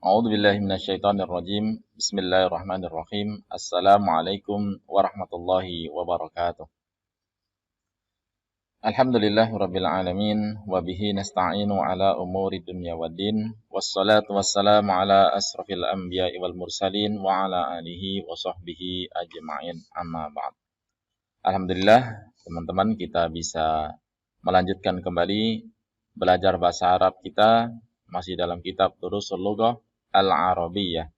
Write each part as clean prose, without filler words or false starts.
A'udzu billahi minasyaitonir rajim. Bismillahirrahmanirrahim. Assalamualaikum warahmatullahi wabarakatuh. Alhamdulillahirabbil alamin wa bihi nasta'inu ala umuri dunya waddin. Wassalatu wassalamu ala asrofil anbiya'i wal mursalin wa ala alihi wa sahbihi ajma'in. Amma ba'd. Alhamdulillah, teman-teman, kita bisa melanjutkan kembali belajar bahasa Arab kita masih dalam kitab Durusul Lughah Al-Arabiyyah,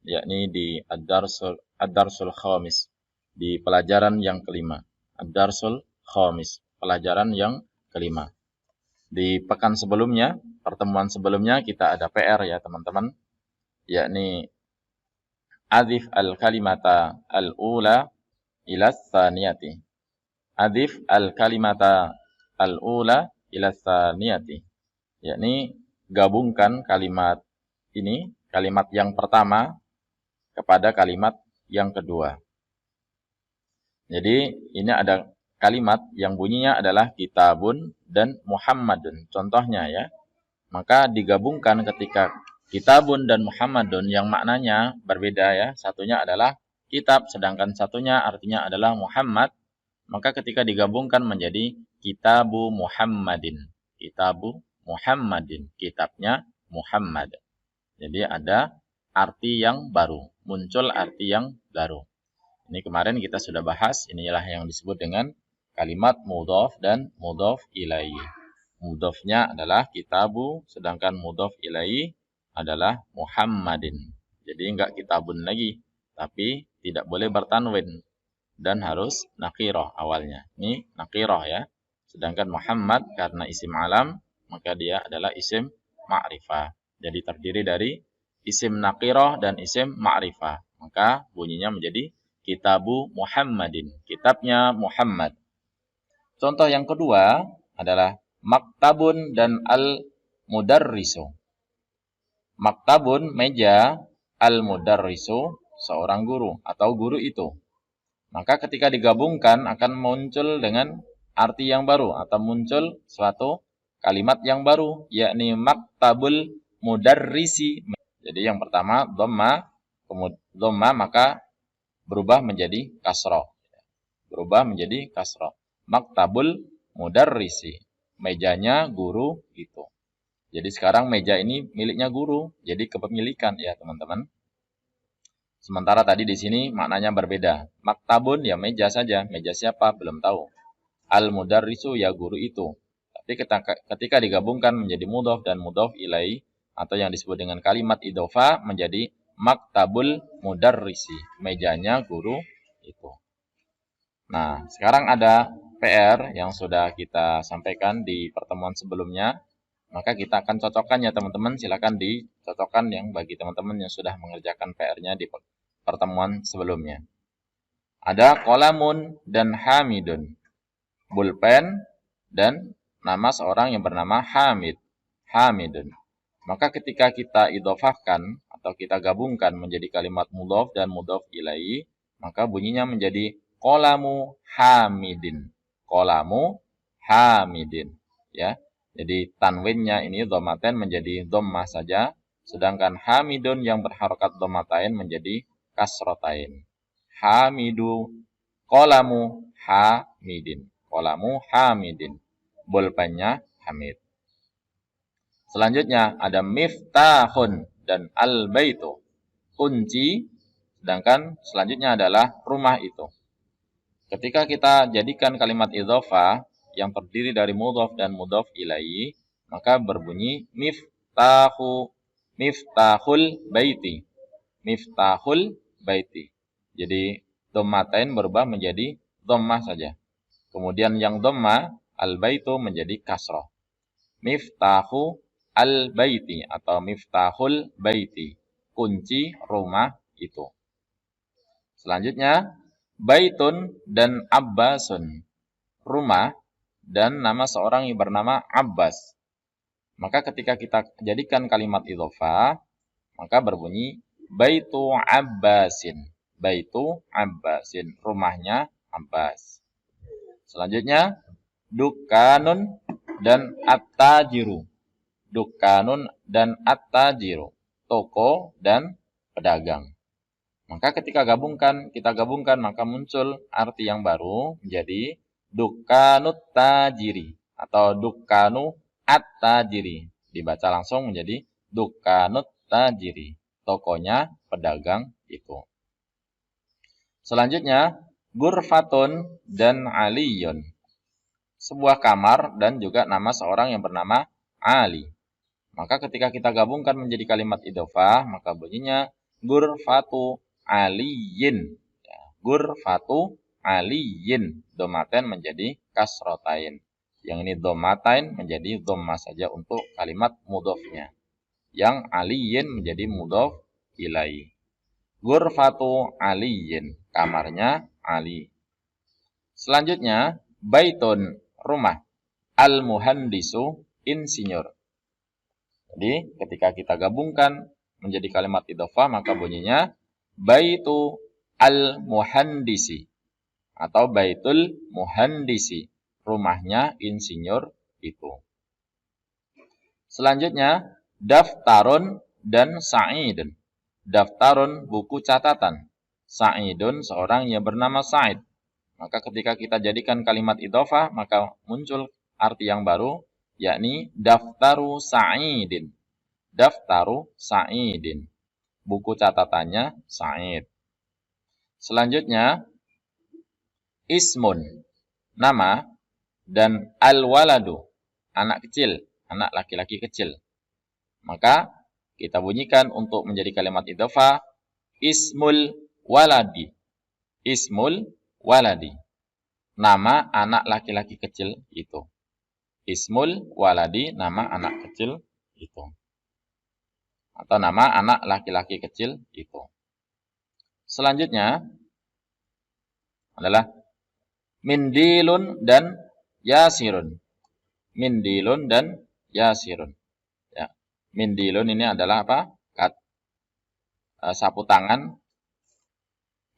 yakni di Ad-Darsul Khamis, di pelajaran yang kelima. Ad-Darsul Khamis, pelajaran yang kelima. Di pekan sebelumnya, pertemuan sebelumnya kita ada PR ya teman-teman, yakni adhif al-kalimata al-ula ila tsaniyati. Adhif al-kalimata al-ula ila tsaniyati, yakni gabungkan kalimat ini, kalimat yang pertama kepada kalimat yang kedua. Jadi ini ada kalimat yang bunyinya adalah kitabun dan Muhammadun. Contohnya ya. Maka digabungkan ketika kitabun dan Muhammadun yang maknanya berbeda ya. Satunya adalah kitab sedangkan satunya artinya adalah Muhammad. Maka ketika digabungkan menjadi kitabu Muhammadin. Kitabu Muhammadin. Kitabnya Muhammad. Jadi ada arti yang baru, muncul arti yang baru. Ini kemarin kita sudah bahas, inilah yang disebut dengan kalimat mudhaf dan mudhaf ilaihi. Mudhafnya adalah kitabu, sedangkan mudhaf ilaihi adalah Muhammadin. Jadi enggak kitabun lagi, tapi tidak boleh bertanwin dan harus nakirah awalnya. Ini nakirah ya. Sedangkan Muhammad karena isim alam, maka dia adalah isim ma'rifah. Jadi terdiri dari isim nakirah dan isim ma'rifah. Maka bunyinya menjadi kitabu Muhammadin. Kitabnya Muhammad. Contoh yang kedua adalah maktabun dan al-mudarrisu. Maktabun, meja, al-mudarrisu, seorang guru atau guru itu. Maka ketika digabungkan akan muncul dengan arti yang baru atau muncul suatu kalimat yang baru, yakni maktabul mudarrisi. Jadi yang pertama dhamma maka berubah menjadi kasrah. Berubah menjadi kasrah. Maktabul mudarrisi. Mejanya guru itu. Jadi sekarang meja ini miliknya guru, jadi kepemilikan ya teman-teman. Sementara tadi di sini maknanya berbeda. Maktabun ya meja saja, meja siapa belum tahu. Al-mudarrisu ya guru itu. Tapi ketika digabungkan menjadi mudhaf dan mudhaf ilaihi atau yang disebut dengan kalimat idhofa menjadi maktabul mudarrisi, mejanya guru itu. Nah, sekarang ada PR yang sudah kita sampaikan di pertemuan sebelumnya. Maka kita akan cocokkan ya teman-teman, silakan dicocokkan yang bagi teman-teman yang sudah mengerjakan PR-nya di pertemuan sebelumnya. Ada qalamun dan hamidun, pulpen dan nama seorang yang bernama Hamidun. Maka ketika kita idhofahkan atau kita gabungkan menjadi kalimat mudhaf dan mudhaf ilaihi, maka bunyinya menjadi qalamu hamidin. Qalamu hamidin ya. Jadi tanwinnya ini dhammatain menjadi dhammah saja, sedangkan hamidun yang berharokat dhammatain menjadi kasrotain. Hamidu, qalamu hamidin. Qalamu hamidin. Bolpennya hamid. Selanjutnya ada miftahun dan al-baitu. Kunci, sedangkan selanjutnya adalah rumah itu. Ketika kita jadikan kalimat idhofah yang terdiri dari mudhaf dan mudhaf ilaihi, maka berbunyi miftahul baiti. Miftahul baiti. Jadi dhammatain berubah menjadi dhammah saja. Kemudian yang dhammah al-baitu menjadi kasrah. Miftahu al-baiti atau miftahul baiti. Kunci rumah itu. Selanjutnya baitun dan abbasun. Rumah dan nama seorang yang bernama Abbas. Maka ketika kita jadikan kalimat idhofah, maka berbunyi baitu Abbasin. Baitu Abbasin. Rumahnya Abbas. Selanjutnya dukanun dan at-tajiru. Dukanun dan at-tajiru. toko, dan pedagang. Maka ketika kita gabungkan, maka muncul arti yang baru menjadi dukkanut tajiri atau dukkanu at-tajiri. Dibaca langsung menjadi dukkanut tajiri. Tokonya pedagang itu. Selanjutnya, gurfatun dan aliyun. Sebuah kamar dan juga nama seorang yang bernama Ali. Maka ketika kita gabungkan menjadi kalimat idhofah, maka bunyinya gurfatu aliyin. Gurfatu aliyin. Domaten menjadi kasrotain. Yang ini domatain menjadi dhamma saja untuk kalimat mudhofnya. Yang aliyin menjadi mudhof ilaih. Gurfatu aliyin. Kamarnya Ali. Selanjutnya, baitun, rumah. Al-muhandisu, insinyur. Jadi, ketika kita gabungkan menjadi kalimat idhofah, maka bunyinya baitu al-muhandisi atau baitul muhandisi, rumahnya insinyur itu. Selanjutnya, daftarun dan sa'idun. Daftarun, buku catatan. Sa'idun, seorang yang bernama Sa'id. Maka ketika kita jadikan kalimat idhofah, maka muncul arti yang baru, yakni daftaru Sa'idin. Daftaru Sa'idin. Buku catatannya Sa'id. Selanjutnya, ismun, nama, dan al-waladu, anak kecil, anak laki-laki kecil. Maka kita bunyikan untuk menjadi kalimat idhofah, ismul waladi. Ismul waladi. Nama anak laki-laki kecil itu. Ismul waladi, nama anak kecil itu. Atau nama anak laki-laki kecil itu. Selanjutnya adalah mindilun dan yasirun. Mindilun dan yasirun. Ya. Mindilun ini adalah apa? Sapu tangan.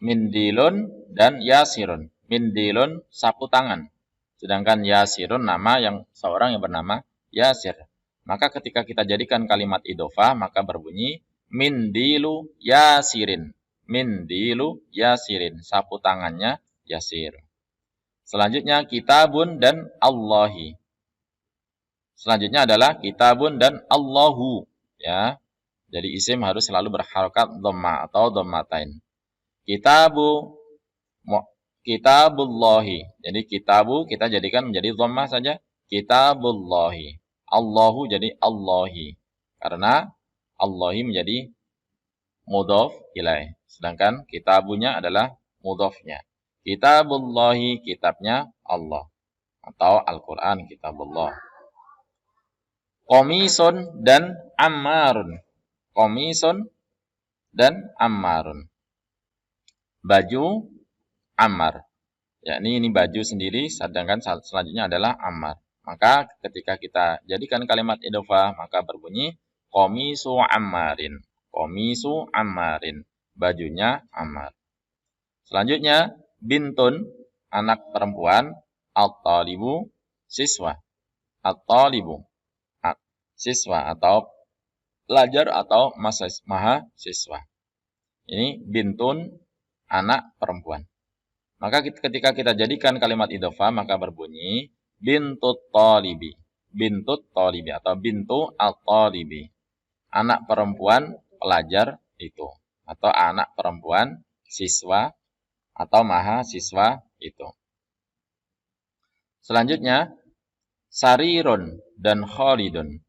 Mindilun dan yasirun. Mindilun, sapu tangan. Sedangkan yasirun, nama yang seorang yang bernama Yasir. Maka ketika kita jadikan kalimat idhofah, maka berbunyi mindilu yasirin. Mindilu yasirin. Sapu tangannya Yasir. Selanjutnya kitabun dan Allahi. Selanjutnya adalah kitabun dan Allahu. Ya. Jadi isim harus selalu berharokat dhamma atau dhammatain. Kitabullahi. Jadi kitabu kita jadikan menjadi dhammah saja. Kitabullahi. Allahu jadi Allahi. Karena Allahi menjadi mudhof ilaih. Sedangkan kitabunya adalah mudhofnya. Kitabullahi, kitabnya Allah. Atau Al-Quran, kitabullah. Komisun dan ammarun. Komisun dan ammarun. Baju ammar. Yakni ini baju sendiri, sedangkan selanjutnya adalah ammar. Maka ketika kita jadikan kalimat idhofah, maka berbunyi komisu ammarin. Komisu ammarin. Bajunya ammar. Selanjutnya, bintun, anak perempuan, at-talibu, siswa. At-talibu, siswa atau pelajar atau mahasiswa. Ini bintun, anak perempuan. Maka ketika kita jadikan kalimat idhofah, maka berbunyi bintut talibi. Bintut talibi atau bintu at-talibi. Anak perempuan pelajar itu. Atau anak perempuan siswa atau mahasiswa itu. Selanjutnya, sarirun dan khalidun.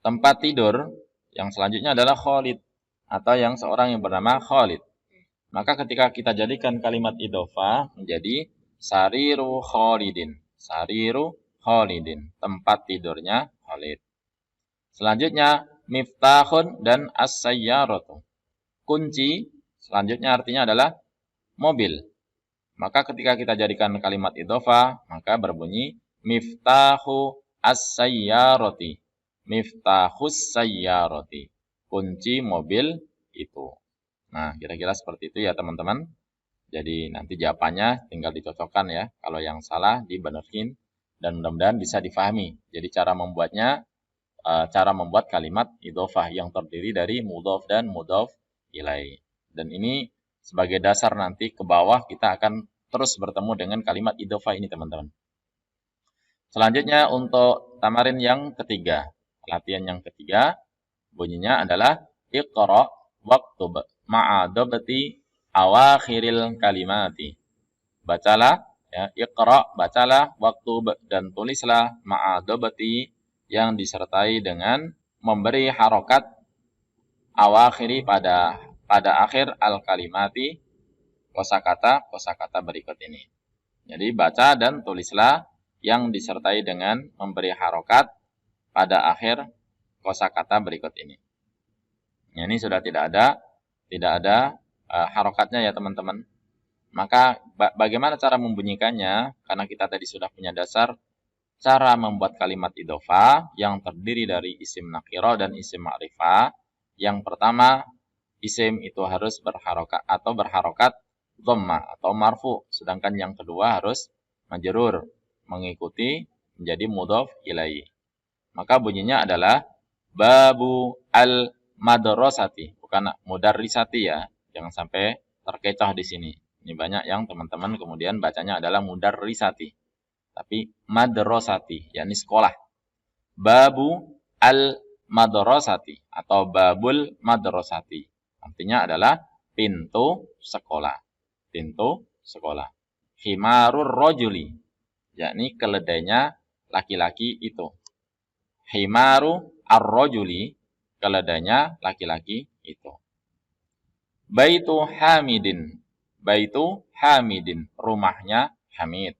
Tempat tidur yang selanjutnya adalah Khalid atau yang seorang yang bernama Khalid. Maka ketika kita jadikan kalimat idhofah menjadi sariru Khalidin. Sariru Khalidin. Tempat tidurnya Khalid. Selanjutnya miftahun dan as-sayyaratu. Kunci selanjutnya artinya adalah mobil. Maka ketika kita jadikan kalimat idhofah, maka berbunyi miftahu as-sayyarati. Miftahus sayyarati. Kunci mobil itu. Nah, kira-kira seperti itu ya teman-teman. Jadi nanti jawabannya tinggal dicocokkan ya. Kalau yang salah dibenerin dan mudah-mudahan bisa difahami. Jadi cara membuatnya cara membuat kalimat idhofah yang terdiri dari mudhof dan mudhof ilaih. Dan ini sebagai dasar nanti ke bawah kita akan terus bertemu dengan kalimat idhofah ini teman-teman. Selanjutnya untuk tamarin yang ketiga. Latihan yang ketiga bunyinya adalah iqra waktub ma'adabati awakhiril kalimati. Bacalah, ya, iqra, bacalah, waktub, dan tulislah ma'adabati yang disertai dengan memberi harokat awakhiri pada akhir al-kalimati kosakata berikut ini. Jadi baca dan tulislah yang disertai dengan memberi harokat pada akhir kosakata berikut ini. Ini sudah tidak ada harokatnya ya teman-teman. Maka bagaimana cara membunyikannya? Karena kita tadi sudah punya dasar cara membuat kalimat idhofah yang terdiri dari isim nakirah dan isim ma'rifah. Yang pertama, isim itu harus berharokat dhamma atau marfu, sedangkan yang kedua harus majrur, mengikuti menjadi mudhof ilaih. Maka bunyinya adalah babu al-madrasati, bukan mudarrisati ya. Jangan sampai terkecoh di sini. Ini banyak yang teman-teman kemudian bacanya adalah mudarrisati. Tapi madrasati, yakni sekolah. Babu al-madrasati atau babul madrasati. Artinya adalah pintu sekolah. Pintu sekolah. Himarur rojuli, yakni keledainya laki-laki itu. Himaru ar-rojuli, keledainya laki-laki itu. Baitu hamidin. Baitu hamidin, rumahnya Hamid.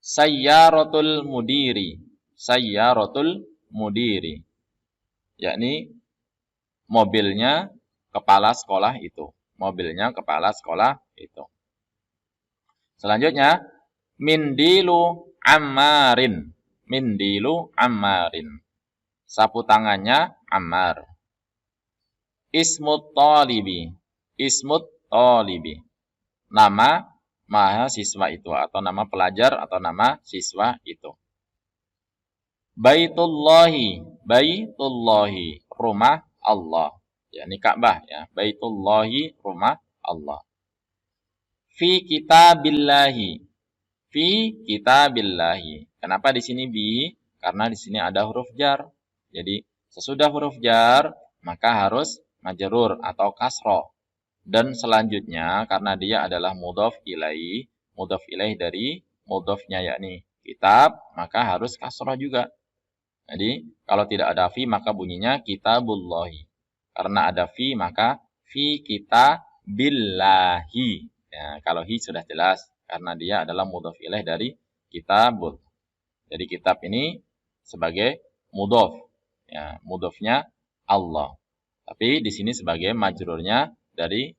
Sayyaratul mudiri. Sayyaratul mudiri, yakni mobilnya kepala sekolah itu. Mobilnya kepala sekolah itu. Selanjutnya, mindilu ammarin. Mindilu ammarin. Sapu tangannya Ammar. Ismut talibi. Ismut talibi. Nama mahasiswa itu atau nama pelajar atau nama siswa itu. Baitullahi, baitullahi, rumah Allah. Yakni Ka'bah ya. Baitullahi, rumah Allah. Fi kitabillahi. Fi kitabillahi. Kenapa di sini bi? Karena di sini ada huruf jar. Jadi sesudah huruf jar maka harus majrur atau kasroh. Dan selanjutnya karena dia adalah mudhof ilaih dari mudhofnya yakni kitab, maka harus kasroh juga. Jadi kalau tidak ada fi maka bunyinya kitabullahi. Karena ada fi maka fi kitabillahi. Ya, kalau hi sudah jelas karena dia adalah mudhof ilaih dari kitabul. Jadi kitab ini sebagai mudhof. Ya, mudhofnya Allah. Tapi di sini sebagai majrurnya dari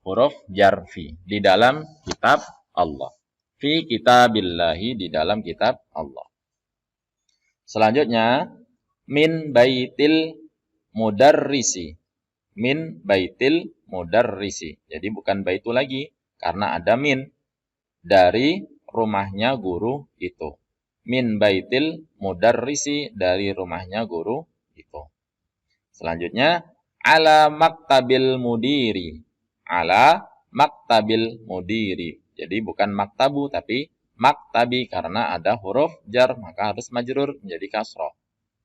huruf jar fi di dalam kitab Allah. Fi kitabillahi, di dalam kitab Allah. Selanjutnya min baitil mudarrisi. Min baitil mudarrisi. Jadi bukan baitu lagi karena ada min dari rumahnya guru itu. Min baitil mudarrisi, dari rumahnya guru itu. Selanjutnya ala maktabil mudiri. Ala maktabil mudiri. Jadi bukan maktabu tapi maktabi karena ada huruf jar maka harus majrur menjadi kasroh.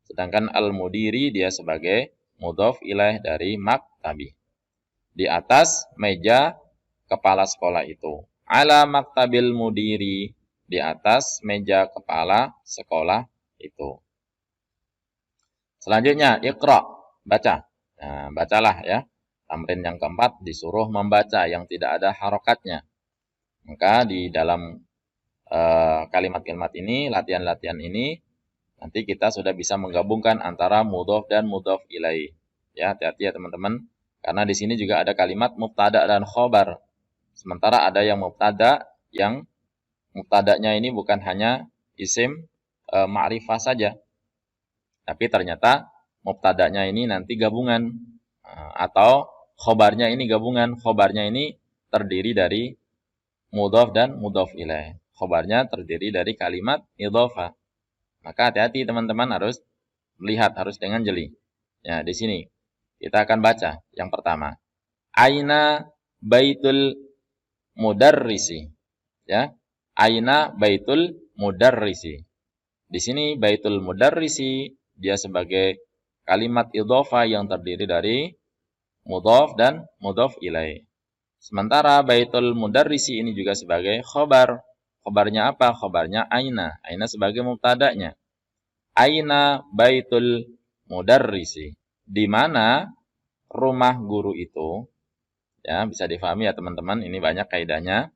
Sedangkan al-mudiri dia sebagai mudhof ilaih dari maktabi. Di atas meja kepala sekolah itu. Ala maktabil mudiri, di atas meja kepala sekolah itu. Selanjutnya iqra, baca. Nah, bacalah ya. Tamrin yang keempat disuruh membaca yang tidak ada harokatnya. Maka di dalam kalimat-kalimat ini, latihan-latihan ini, nanti kita sudah bisa menggabungkan antara mudhof dan mudhof ilaih. Ya, hati-hati ya teman-teman. Karena di sini juga ada kalimat mubtada dan khobar. Sementara ada yang mubtada, yang mubtadanya ini bukan hanya isim ma'rifah saja. Tapi ternyata mubtadanya ini nanti gabungan. Atau khobarnya ini gabungan. Khobarnya ini terdiri dari mudhof dan mudhof ilaih. Khobarnya terdiri dari kalimat idhofah. Maka hati-hati teman-teman harus melihat, harus dengan jeli. Ya, di sini kita akan baca yang pertama. Aina baitul mudarrisi. Ya. Aina baitul mudarrisi. Di sini baitul mudarrisi dia sebagai kalimat idhofah yang terdiri dari mudhaf dan mudhaf ilaih. Sementara baitul mudarrisi ini juga sebagai khobar. Khobarnya apa? Khobarnya aina. Aina sebagai mubtada'nya. Aina baitul mudarrisi. Di mana rumah guru itu, ya bisa difahami ya teman-teman, ini banyak kaidahnya.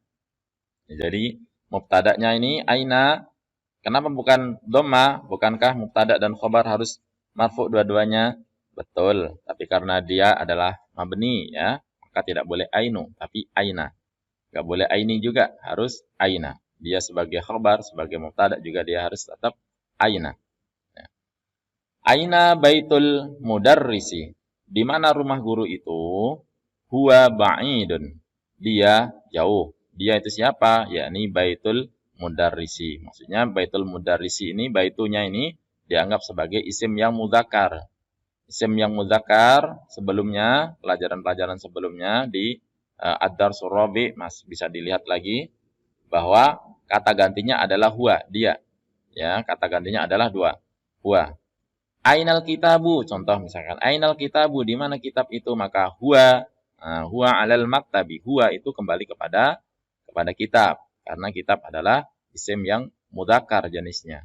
Jadi mubtada'nya ini aina. Kenapa bukan dhamma? Bukankah mubtada' dan khobar harus marfu dua-duanya? Betul, tapi karena dia adalah mabni ya, maka tidak boleh ainu, tapi aina. Enggak boleh aini juga, harus aina. Dia sebagai khobar, sebagai mubtada' juga dia harus tetap aina. Ya. Aina baitul mudarrisi. Di mana rumah guru itu? Huwa ba'idun. Dia jauh. Dia itu siapa? Yakni baitul mudarrisi. Maksudnya baitul mudarrisi ini, baitunya ini dianggap sebagai isim yang mudzakkar. Isim yang mudzakkar sebelumnya, pelajaran-pelajaran sebelumnya di Ad-Darsul Rabi' Mas bisa dilihat lagi bahwa kata gantinya adalah huwa, dia. Ya, kata gantinya adalah dua. Huwa. Ainal kitabu, contoh misalkan ainal kitabu, di mana kitab itu? Maka huwa, huwa alal maktabi. Huwa itu kembali kepada kitab, karena kitab adalah isim yang mudzakkar jenisnya.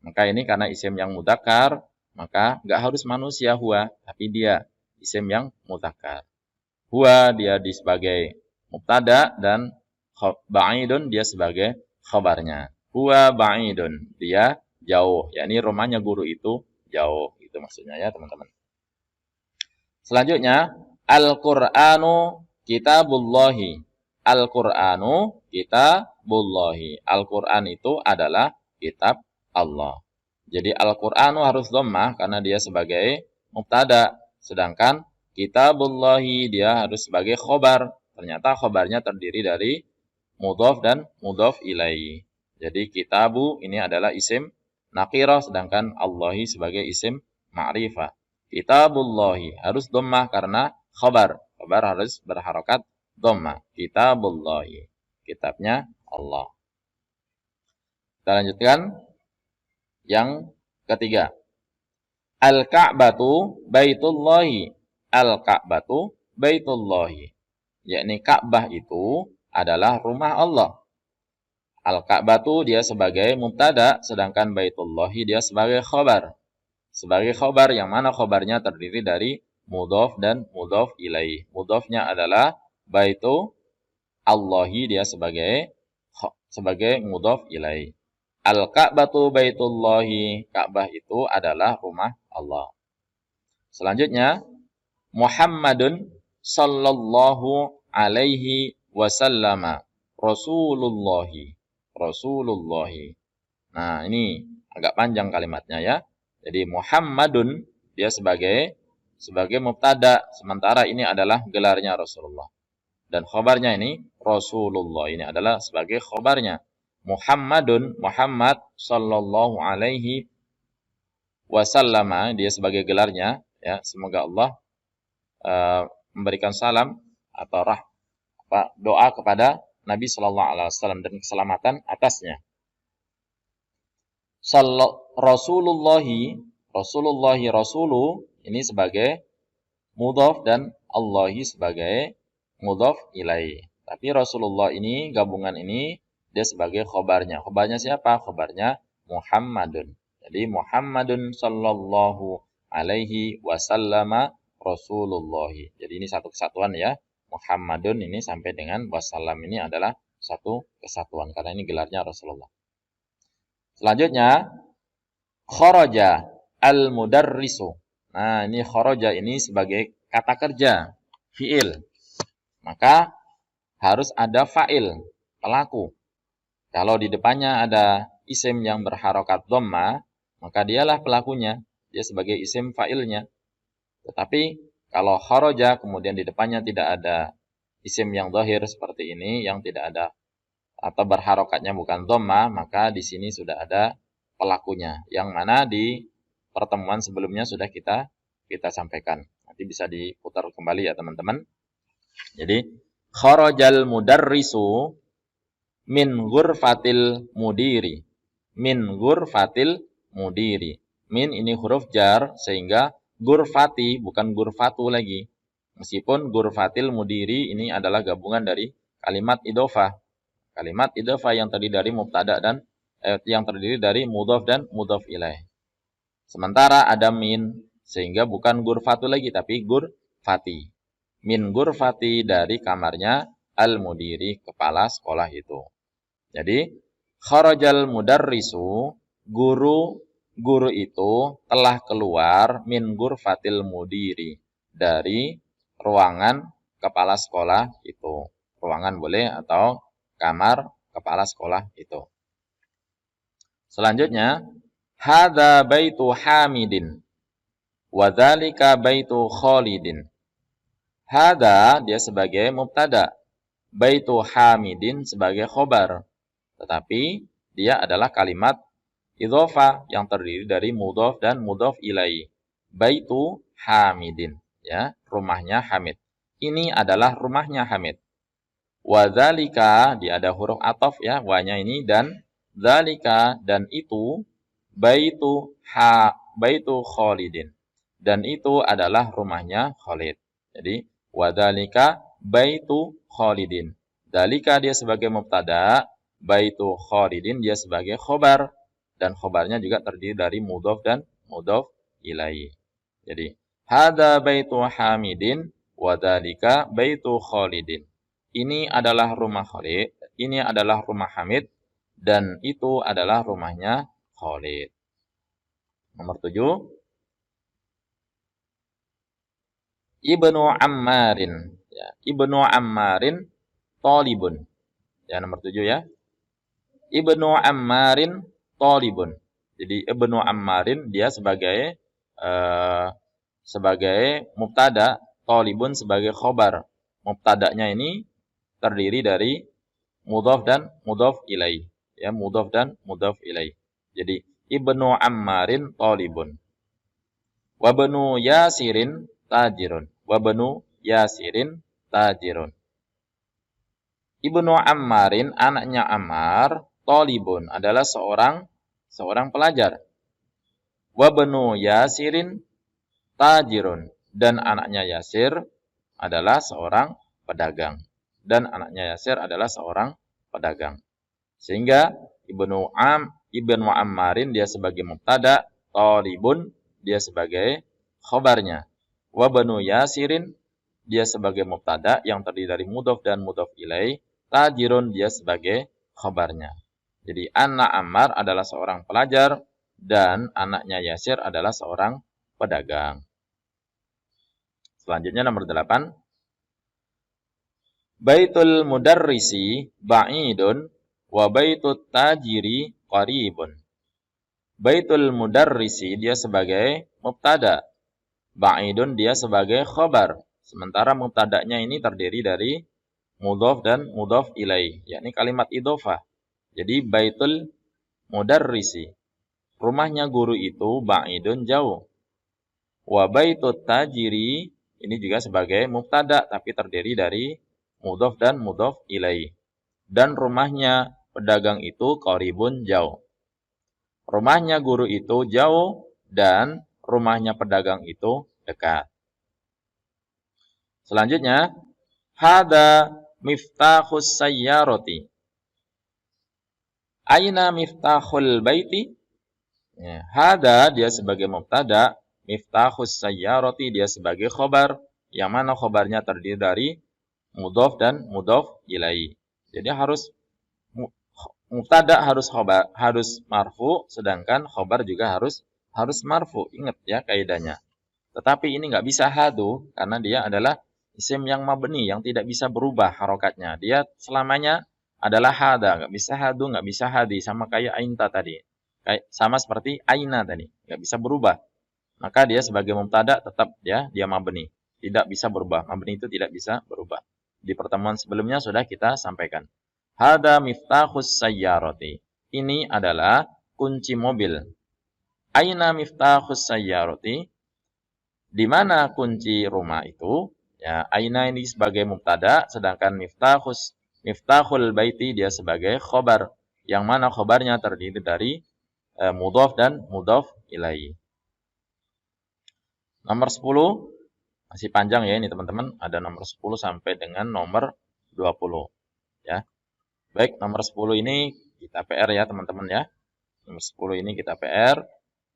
Maka ini karena isim yang mudzakkar, maka enggak harus manusia huwa, tapi dia isim yang mudzakkar. Huwa dia sebagai mubtada dan ba'idun dia sebagai khabarnya. Huwa ba'idun, dia jauh, yakni rumahnya guru itu jauh, itu maksudnya ya teman-teman. Selanjutnya, Al-Qur'anu kitabullahi. Al-Qur'anu kitabullahi. Al-Qur'an itu adalah kitab Allah. Jadi Al-Qur'anu harus dhammah karena dia sebagai mubtada, sedangkan kitabullahi dia harus sebagai khobar. Ternyata khobarnya terdiri dari mudhaf dan mudhaf ilaihi. Jadi kitabu ini adalah isim nakirah, sedangkan Allahi sebagai isim ma'rifah. Kitabullahi harus dhammah karena khobar. Khobar harus berharokat dhammah. Kitabullahi. Kitabnya Allah. Kita lanjutkan. Yang ketiga. Al-Ka'batu baitullahi. Al-Ka'batu baitullahi. Yakni Ka'bah itu adalah rumah Allah. Al-Ka'batu dia sebagai mubtada, sedangkan baitullahi dia sebagai khobar. Sebagai khobar yang mana khobarnya terdiri dari mudhaf dan mudhaf ilaih. Mudhafnya adalah baitu Allahi, dia sebagai mudhaf ilaih. Al-Ka'batu baitullahi. Ka'bah itu adalah rumah Allah. Selanjutnya, Muhammadun sallallahu alaihi wasallama. Rasulullahi. Rasulullahi. Nah, ini agak panjang kalimatnya ya. Jadi Muhammadun dia sebagai mubtada, sementara ini adalah gelarnya Rasulullah. Dan khobarnya ini Rasulullah, ini adalah sebagai khobarnya. Muhammadun, Muhammad sallallahu alaihi wasallama, dia sebagai gelarnya ya. Semoga Allah memberikan salam atau doa kepada Nabi sallallahu alaihi wasallam dan keselamatan atasnya. Rasulullahi rasulu ini sebagai mudhaf dan Allahi sebagai mudhaf ilaih. Tapi Rasulullah ini gabungan ini dia sebagai khobarnya. Khobarnya siapa? Khobarnya Muhammadun. Jadi Muhammadun sallallahu alaihi wasallama Rasulullahi. Jadi ini satu kesatuan ya. Muhammadun ini sampai dengan wasallam ini adalah satu kesatuan karena ini gelarnya Rasulullah. Selanjutnya kharaja al-mudarrisu. Nah, ini kharaja ini sebagai kata kerja, fiil. Maka harus ada fa'il, pelaku. Kalau di depannya ada isim yang berharokat dhamma, maka dialah pelakunya. Dia sebagai isim fa'ilnya. Tetapi kalau kharaja kemudian di depannya tidak ada isim yang dhahir seperti ini, yang tidak ada atau berharokatnya bukan dhamma, maka di sini sudah ada pelakunya. Yang mana di pertemuan sebelumnya sudah kita sampaikan. Nanti bisa diputar kembali ya teman-teman. Jadi kharajal mudarrisu min ghurfatil mudiri. Min ghurfatil mudiri. Min ini huruf jar sehingga ghurfati bukan ghurfatu lagi. Meskipun ghurfatil mudiri ini adalah gabungan dari kalimat idhofah. Kalimat idhofah yang terdiri dari mubtada dan yang terdiri dari mudhaf dan mudhaf ilaih. Sementara ada min sehingga bukan ghurfatu lagi tapi ghurfati. Min ghurfati dari kamarnya al-mudiri, kepala sekolah itu. Jadi kharajal mudarrisu, guru itu telah keluar min ghurfatil mudiri, dari ruangan kepala sekolah itu. Ruangan boleh atau kamar kepala sekolah itu. Selanjutnya, hadza baitu Hamidin wa dzalika baitu Khalidin. Hadza dia sebagai mubtada, baitu Hamidin sebagai khobar. Tetapi dia adalah kalimat idhofah yang terdiri dari mudhaf dan mudhaf ilaih. Baitu Hamidin, ya, rumahnya Hamid. Ini adalah rumahnya Hamid. Wa dzalika, dia ada huruf ataf ya, wa-nya ini, dan dzalika dan itu baitu Khalidin. Dan itu adalah rumahnya Khalid. Jadi wa dzalika baitu Khalidin. Dzalika dia sebagai mubtada, baitu Khalidin dia sebagai khobar, dan khobarnya juga terdiri dari mudhaf dan mudhaf ilaih. Jadi hadza baitu Hamidin wa dzalika baitu Khalidin. Ini adalah rumah Khalid, ini adalah rumah Hamid, dan itu adalah rumahnya Khalid. Nomor 7. Ibnu Ammarin. Ya, Ibnu Ammarin talibun. Ya, nomor 7 ya. Ibnu Ammarin talibun. Jadi Ibnu Ammarin dia sebagai mubtada, talibun sebagai khobar. Mubtadanya ini terdiri dari mudhaf dan mudhaf ilaih. Ya, mudhaf dan mudhaf ilaih. Jadi Ibnu Ammarin talibun. Wa banu Yasirin tajirun. Wa banu Yasirin tajirun. Ibnu Ammarin, anaknya Ammar, talibun adalah seorang pelajar. Wa banu Yasirin tajirun, dan anaknya Yasir adalah seorang pedagang. Dan anaknya Yasir adalah seorang pedagang. Sehingga Ibnu Ammarin dia sebagai mubtada, talibun dia sebagai khobarnya. Wa banu Yasirin dia sebagai mubtada yang terdiri dari mudhaf dan mudhaf ilaih, tajirun dia sebagai khobarnya. Jadi anak Ammar adalah seorang pelajar dan anaknya Yasir adalah seorang pedagang. Selanjutnya nomor 8. Baitul mudarrisi ba'idun wa baitut tajiri qaribun. Baitul mudarrisi dia sebagai mubtada, ba'idun dia sebagai khobar. Sementara mubtadanya ini terdiri dari mudhaf dan mudhaf ilaih, yakni kalimat idhofah. Jadi baitul mudarrisi, rumahnya guru itu ba'idun jauh. Wa baitut tajiri ini juga sebagai mubtada tapi terdiri dari mudhaf dan mudhaf ilaih. Dan rumahnya pedagang itu qaribun jauh. Rumahnya guru itu jauh dan rumahnya pedagang itu dekat. Selanjutnya, hada miftahus sayyarati. Aina miftahul baiti? Ya, hada dia sebagai mubtada, miftahus sayyarati dia sebagai khobar, yang mana khobarnya terdiri dari mudhaf dan mudhaf ilaih. Jadi mubtada harus khobar, harus marfu, sedangkan khobar juga harus marfu. Ingat ya kaidahnya. Tetapi ini nggak bisa hadu karena dia adalah isim yang mabni yang tidak bisa berubah harokatnya. Dia selamanya adalah hada, nggak bisa hadu, nggak bisa hadi, sama kayak ainta tadi. Sama seperti aina tadi, nggak bisa berubah. Maka dia sebagai mubtada tetap ya dia mabni, tidak bisa berubah. Mabni itu tidak bisa berubah. Di pertemuan sebelumnya sudah kita sampaikan. Hada miftahus sayyarati. Ini adalah kunci mobil. Aina miftahus sayyarati? Di mana kunci rumah itu? Ya, aina ini sebagai mubtada, sedangkan miftahul baiti dia sebagai khobar. Yang mana khobarnya terdiri dari mudhaf dan mudhaf ilaihi. Nomor 10 masih panjang ya ini teman-teman, ada nomor 10 sampai dengan nomor 20 ya. Baik, nomor 10 ini kita PR ya teman-teman ya. Nomor 10 ini kita PR.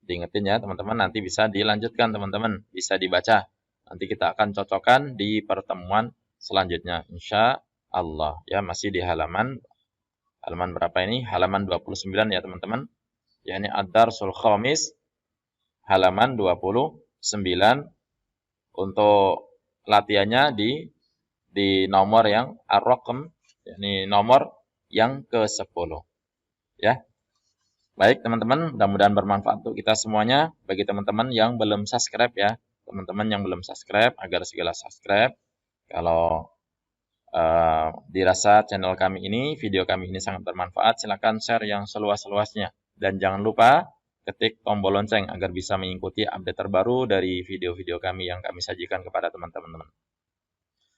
Diingetin ya teman-teman, nanti bisa dilanjutkan teman-teman, bisa dibaca. Nanti kita akan cocokkan di pertemuan selanjutnya insya Allah ya, masih di halaman berapa ini? Halaman 29 ya teman-teman. Yakni Ad-Darsul Khamis halaman 29 untuk latihannya di nomor yang ar-raqam, yakni nomor yang ke-10 ya. Baik teman-teman, mudah-mudahan bermanfaat untuk kita semuanya. Bagi teman-teman yang belum subscribe ya, teman-teman yang belum subscribe, agar segera subscribe. Kalau dirasa channel kami ini, video kami ini sangat bermanfaat, silakan share yang seluas-luasnya. Dan jangan lupa ketik tombol lonceng agar bisa mengikuti update terbaru dari video-video kami yang kami sajikan kepada teman-teman.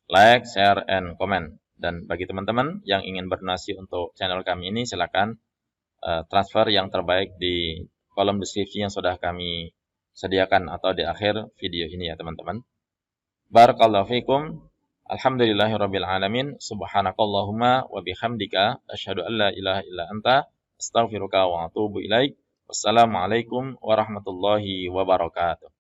Like, share, and comment. Dan bagi teman-teman yang ingin berdonasi untuk channel kami ini, silakan transfer yang terbaik di kolom deskripsi yang sudah kami sediakan atau di akhir video ini ya teman-teman. Barakallahu fikum. Alhamdulillahirabbil alamin. Subhanakallahumma wa bihamdika asyhadu an la ilaha illa anta astaghfiruka wa atubu ilaik. Wassalamualaikum warahmatullahi wabarakatuh.